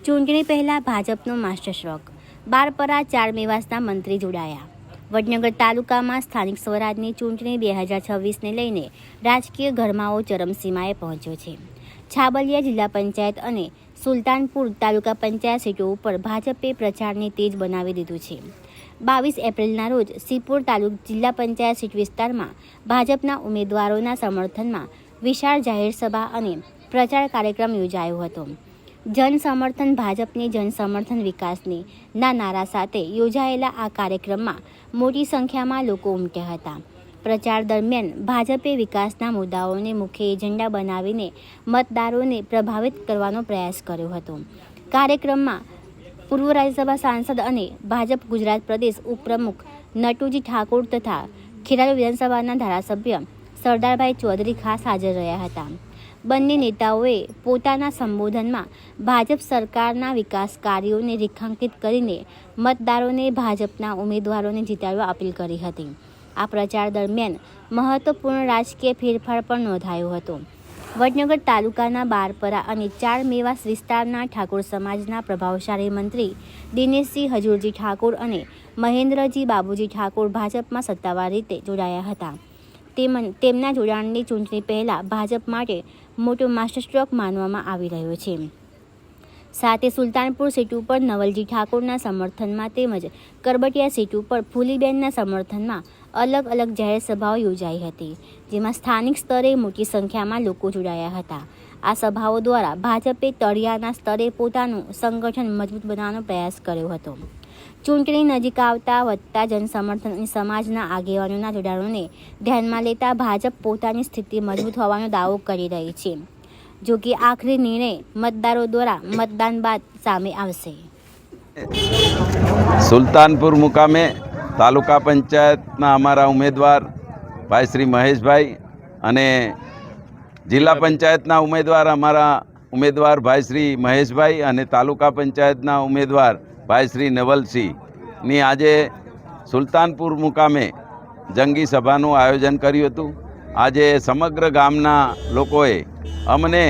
ચૂંટણી પહેલા ભાજપનો માસ્ટર સ્ટ્રોક, બારપરા 4 મેવાસના મંત્રી જોડાયા. વડનગર તાલુકામાં સ્થાનિક સ્વરાજની ચૂંટણી 2026ને લઈને રાજકીય ગરમાવો ચરમસીમાએ પહોંચ્યો છે. છાબલિયા જિલ્લા પંચાયત અને સુલતાનપુર તાલુકા પંચાયત સીટો ઉપર ભાજપે પ્રચારને તેજ બનાવી દીધું છે. 22 એપ્રિલના રોજ સિપોર તાલુકા જિલ્લા પંચાયત સીટ વિસ્તારમાં ભાજપના ઉમેદવારોના સમર્થનમાં વિશાળ જાહેર સભા અને પ્રચાર કાર્યક્રમ યોજાયો હતો. જન સમર્થન ભાજપની જન સમર્થન વિકાસની ના નારા સાથે યોજાયેલા આ કાર્યક્રમમાં મોટી સંખ્યામાં લોકો ઉમટ્યા હતા. પ્રચાર દરમિયાન ભાજપે વિકાસના મુદ્દાઓને મુખ્ય એજન્ડા બનાવીને મતદારોને પ્રભાવિત કરવાનો પ્રયાસ કર્યો હતો. કાર્યક્રમમાં પૂર્વ રાજ્યસભા સાંસદ અને ભાજપ ગુજરાત પ્રદેશ ઉપપ્રમુખ નટુજી ઠાકોર તથા ખેરાલુ વિધાનસભાના ધારાસભ્ય સરદારભાઈ ચૌધરી ખાસ હાજર રહ્યા હતા. બંને નેતાઓએ પોતાના સંબોધનમાં ભાજપ સરકારના વિકાસ કાર્યોને રેખાંકિત કરીને મતદારોને ભાજપના ઉમેદવારોને જીતાડવા અપીલ કરી હતી. આ પ્રચાર દરમિયાન મહત્વપૂર્ણ રાજકીય ફેરફાર પણ નોંધાયો હતો. વડનગર તાલુકાના બારપરા અને 4 મેવાસ વિસ્તારના ઠાકોર સમાજના પ્રભાવશાળી મંત્રી દિનેશજી હજુરજી ઠાકોર અને મહેન્દ્રજી બાબુજી ઠાકોર ભાજપમાં સત્તાવાર રીતે જોડાયા હતા. તેમના જોડાણની ચૂંટણી પહેલા ભાજપ માટે મોટો માસ્ટર સ્ટ્રોક માનવામાં આવી રહ્યો છે. સાથે સુલતાનપુર સીટ ઉપર નવલજી ઠાકોરના સમર્થનમાં તેમજ કરબટિયા સીટ ઉપર ફૂલીબેનના સમર્થનમાં અલગ અલગ જાહેર સભાઓ યોજાઈ હતી, જેમાં સ્થાનિક સ્તરે મોટી સંખ્યામાં લોકો જોડાયા હતા. આ સભાઓ દ્વારા ભાજપે તળિયાના સ્તરે પોતાનું સંગઠન મજબૂત બનાવવાનો પ્રયાસ કર્યો હતો. ચૂંટણી નજીક આવતા વધતા જનસમર્થન અને સમાજના આગેવાનોના જોડાણોને ધ્યાનમાં લેતા ભાજપ પોતાની સ્થિતિ મજબૂત હોવાનો દાવો કરી રહી છે. જો કે આખરી નિર્ણય મતદારો દ્વારા મતદાન બાદ સામે આવશે. સુલતાનપુર મુકામે તાલુકા પંચાયતના અમારા ઉમેદવાર ભાઈ શ્રી મહેશભાઈ અને જિલ્લા પંચાયતના ઉમેદવાર અમારા ઉમેદવાર ભાઈ શ્રી મહેશભાઈ અને તાલુકા પંચાયતના ઉમેદવાર ભાઈ શ્રી નવલસિંહની આજે સુલતાનપુર મુકામે જંગી સભાનું આયોજન કર્યું હતું. આજે સમગ્ર ગામના લોકોએ અમને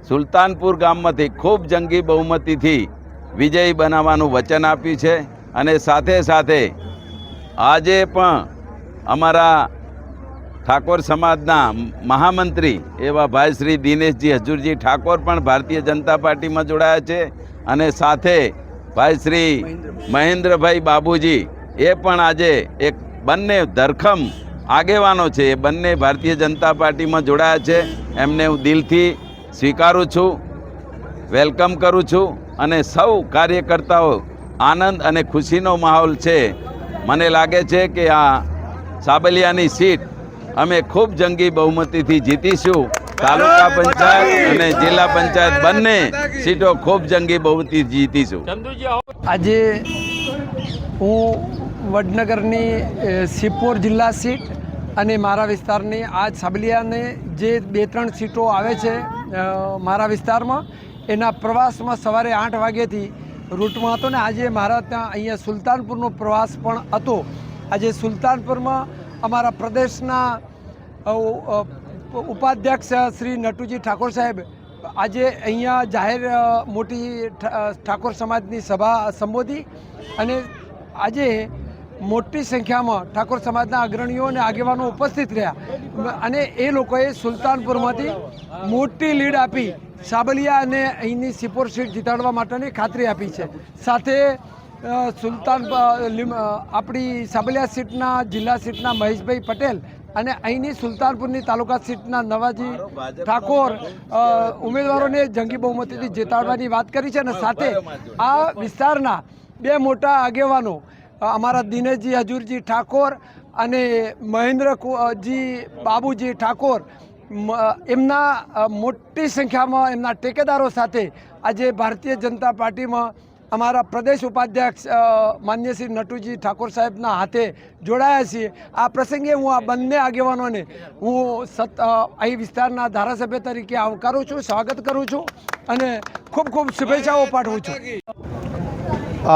સુલતાનપુર ગામમાંથી ખૂબ જંગી બહુમતીથી વિજયી બનાવવાનું વચન આપ્યું છે અને સાથે સાથે આજે પણ અમારા ઠાકોર સમાજના મહામંત્રી એવા ભાઈ શ્રી દિનેશજી હજુરજી ઠાકોર પણ ભારતીય જનતા પાર્ટીમાં જોડાયા છે અને સાથે ભાઈ શ્રી મહેન્દ્રભાઈ બાબુજી એ પણ આજે એક બંને ધરખમ આગેવાનો છે, એ બંને ભારતીય જનતા પાર્ટીમાં જોડાયા છે. એમને હું દિલથી સ્વીકારું છું, વેલકમ કરું છું અને સૌ કાર્યકર્તાઓ આનંદ અને ખુશીનો માહોલ છે. મને લાગે છે કે આ સાબલિયાની સીટ અમે ખૂબ જંગી બહુમતીથી જીતીશું. તાલુકા પંચાયત અને જિલ્લા પંચાયત બંને સીટો ખૂબ જંગી બહુમતી જીતીશું. આજે હું વડનગરની સિપોર જિલ્લા સીટ અને મારા વિસ્તારની આ સાબલિયાને જે 2-3 સીટો આવે છે મારા વિસ્તારમાં, એના પ્રવાસમાં સવારે 8 વાગ્યાથી રૂટમાં હતો ને આજે મારા ત્યાં અહીંયા સુલતાનપુરનો પ્રવાસ પણ હતો. આજે સુલતાનપુરમાં અમારા પ્રદેશના ઉપાધ્યક્ષ શ્રી નટુજી ઠાકોર સાહેબ આજે અહીંયા જાહેર મોટી ઠાકોર સમાજની સભા સંબોધી અને આજે મોટી સંખ્યામાં ઠાકોર સમાજના અગ્રણીઓ અને આગેવાનો ઉપસ્થિત રહ્યા અને એ લોકોએ સુલતાનપુરમાંથી મોટી લીડ આપી સાબલિયા અને અહીંની સિપોર સીટ જીતાડવા માટેની ખાતરી આપી છે. સાથે આપણી સાબલિયા સીટના જિલ્લા સીટના મહેશભાઈ પટેલ અને અહીંની સુલતાનપુરની તાલુકા સીટના નવાજી ઠાકોર ઉમેદવારોને જંગી બહુમતીથી જીતાડવાની વાત કરી છે અને સાથે આ વિસ્તારના 2 મોટા આગેવાનો અમારા દિનેશજી હજુરજી ઠાકોર અને મહેન્દ્રજી બાબુજી ઠાકોર એમના મોટી સંખ્યામાં એમના ટેકેદારો સાથે આજે ભારતીય જનતા પાર્ટીમાં અમારા પ્રદેશ ઉપાધ્યક્ષ માન્ય શ્રી નટુજી ઠાકોર સાહેબના હાથે જોડાયા છીએ. આ પ્રસંગે હું આ બંને આગેવાનોને હું અહીં વિસ્તારના ધારાસભ્ય તરીકે આવકારું છું, સ્વાગત કરું છું અને ખૂબ ખૂબ શુભેચ્છાઓ પાઠવું છું.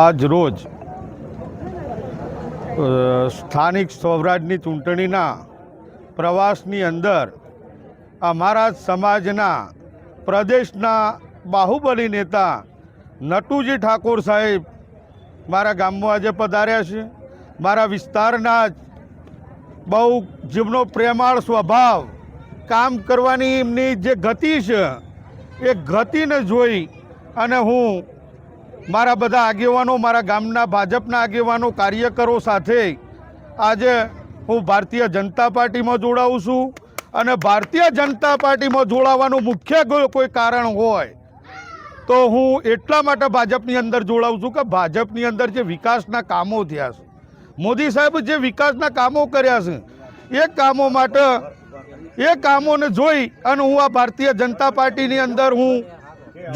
આજ રોજ સ્થાનિક સ્વરાજની ચૂંટણીના પ્રવાસની અંદર અમારા સમાજના પ્રદેશના બાહુબલી નેતા નટુજી ઠાકોર સાહેબ મારા ગામમાં આજે પધાર્યા છે. મારા વિસ્તારના જ બહુ જેમનો પ્રેમાળ સ્વભાવ, કામ કરવાની એમની જે ગતિ છે એ ગતિને જોઈ અને હું મારા બધા આગેવાનો, મારા ગામના ભાજપના આગેવાનો, કાર્યકરો સાથે આજે હું ભારતીય જનતા પાર્ટીમાં જોડાઉં છું. અને ભારતીય જનતા પાર્ટીમાં જોડાવાનું મુખ્ય કોઈ કારણ હોય તો હું એટલા માટે ભાજપની અંદર જોડાઉં છું કે ભાજપની અંદર જે વિકાસના કામો થયા છે, મોદી સાહેબ જે વિકાસના કામો કર્યા છે, એ કામો માટે, એ કામોને જોઈ અને હું આ ભારતીય જનતા પાર્ટીની અંદર હું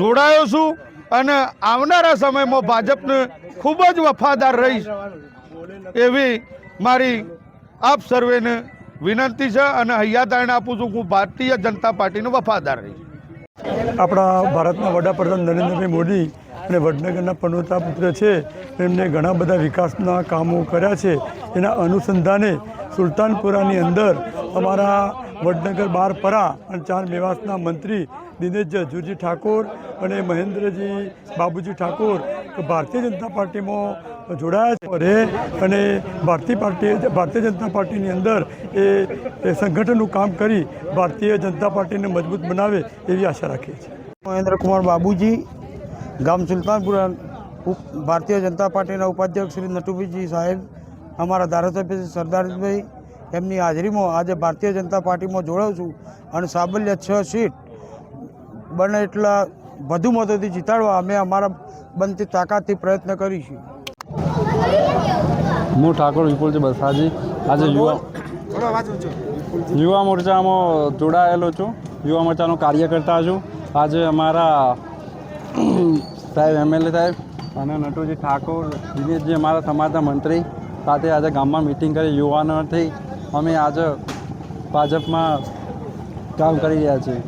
જોડાયો છું. અને આવનારા સમયમાં ભાજપને ખૂબ જ વફાદાર રહીશ એવી મારી આપ સર્વેને વિનંતી છે. અને હૈયાદારણે આપું છું, હું ભારતીય જનતા પાર્ટીનો વફાદાર રહીશ. આપણા ભારતના વડાપ્રધાન નરેન્દ્રભાઈ મોદી અને વડનગરના પનોતા પુત્ર છે, એમને ઘણા બધા વિકાસના કામો કર્યા છે. એના અનુસંધાને સુલતાનપુરાની અંદર અમારા વડનગર બારપરા અને 4 મેવાસના મંત્રી દિનેશ જજુરજી ઠાકોર અને મહેન્દ્રજી બાબુજી ઠાકોર ભારતીય જનતા પાર્ટીમાં જોડાયા છે અને ભારતીય જનતા પાર્ટીની અંદર એ સંગઠનનું કામ કરી ભારતીય જનતા પાર્ટીને મજબૂત બનાવે એવી આશા રાખીએ છીએ. મહેન્દ્રકુમાર બાબુજી, ગામ સુલતાનપુરા, ભારતીય જનતા પાર્ટીના ઉપાધ્યક્ષ શ્રી નટુભાઈજી સાહેબ, અમારા ધારાસભ્ય શ્રી સરદારભાઈ, એમની હાજરીમાં આજે ભારતીય જનતા પાર્ટીમાં જોડાઉં છું. અને સાબલિયા 6 સીટ બને એટલા વધુ મતોથી જીતાડવા અમે અમારા બનતી તાકાતથી પ્રયત્ન કરીશું. હું ઠાકોર વિપુલજી બસાજી આજે યુવા મોરચામાં જોડાયેલો છું. યુવા મોરચાનો કાર્યકર્તા છું. આજે અમારા સાહેબ એમએલએ સાહેબ અને નટુજી ઠાકોર, દિનેશજી અમારા સમાજના મંત્રી સાથે આજે ગામમાં મિટિંગ કરી યુવાનોથી અમે આજે ભાજપમાં કામ કરી રહ્યા છીએ.